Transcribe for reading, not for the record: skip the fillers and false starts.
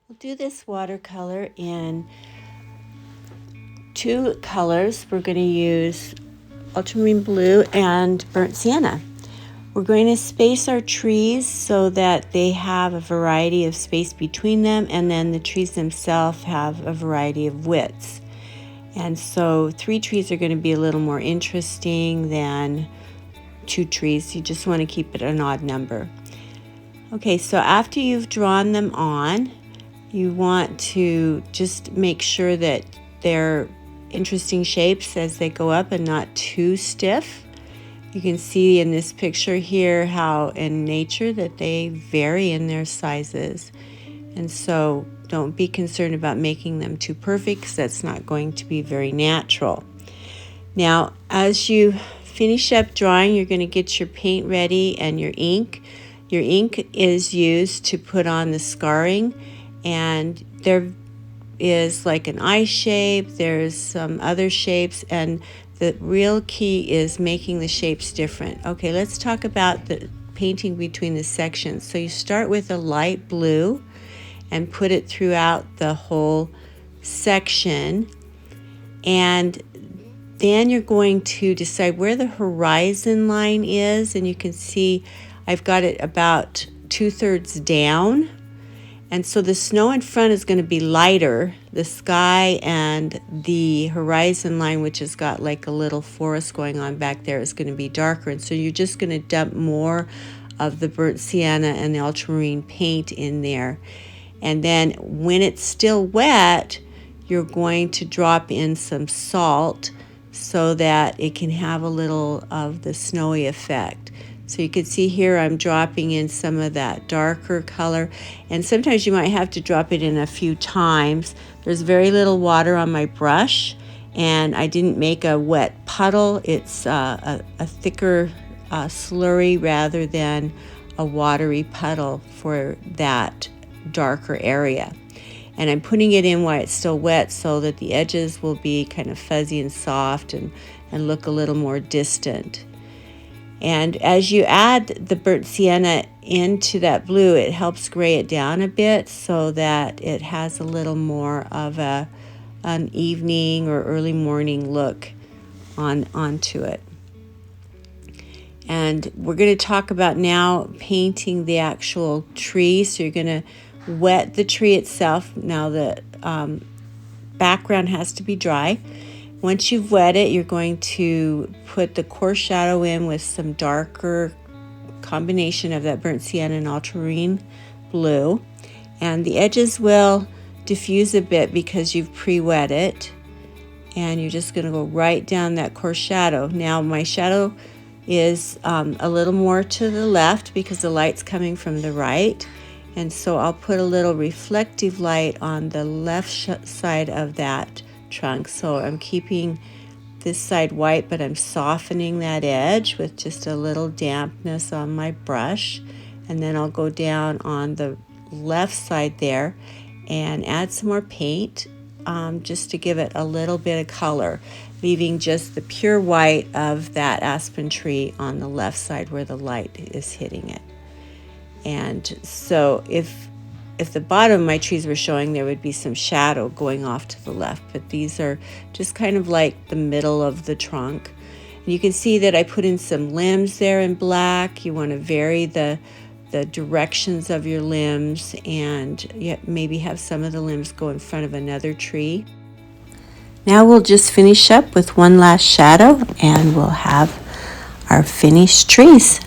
We'll do this watercolor in two colors. We're going to use ultramarine blue and burnt sienna. We're going to space our trees so that they have a variety of space between them, and then the trees themselves have a variety of widths. And so 3 trees are going to be a little more interesting than 2 trees. You just want to keep it an odd number. Okay, so after you've drawn them on, you want to just make sure that they're interesting shapes as they go up and not too stiff. You can see in this picture here how in nature that they vary in their sizes. And so don't be concerned about making them too perfect, because that's not going to be very natural. Now, as you finish up drawing, you're going to get your paint ready and your ink. Your ink is used to put on the scarring, and there is like an eye shape, there's some other shapes, and the real key is making the shapes different. Okay, let's talk about the painting between the sections. So you start with a light blue and put it throughout the whole section, and then you're going to decide where the horizon line is, and you can see I've got it about 2/3 down. And so the snow in front is going to be lighter. The sky and the horizon line, which has got like a little forest going on back there, is going to be darker. And so you're just going to dump more of the burnt sienna and the ultramarine paint in there. And then when it's still wet, you're going to drop in some salt so that it can have a little of the snowy effect. So you can see here I'm dropping in some of that darker color, and sometimes you might have to drop it in a few times. There's very little water on my brush, and I didn't make a wet puddle. It's a thicker slurry rather than a watery puddle for that darker area. And I'm putting it in while it's still wet so that the edges will be kind of fuzzy and soft and look a little more distant. And as you add the burnt sienna into that blue, it helps gray it down a bit so that it has a little more of an evening or early morning look onto it. And we're going to talk about now painting the actual tree. So you're going to wet the tree itself. Now the background has to be dry. Once you've wet it, you're going to put the coarse shadow in with some darker combination of that burnt sienna and ultramarine blue. And the edges will diffuse a bit because you've pre-wet it. And you're just going to go right down that coarse shadow. Now my shadow is a little more to the left because the light's coming from the right. And so I'll put a little reflective light on the left side of that trunk. So I'm keeping this side white, but I'm softening that edge with just a little dampness on my brush. And then I'll go down on the left side there and add some more paint just to give it a little bit of color, leaving just the pure white of that aspen tree on the left side where the light is hitting it. And so if the bottom of my trees were showing, there would be some shadow going off to the left, but these are just kind of like the middle of the trunk. And you can see that I put in some limbs there in black. You want to vary the directions of your limbs, and maybe have some of the limbs go in front of another tree. Now we'll just finish up with one last shadow, and we'll have our finished trees.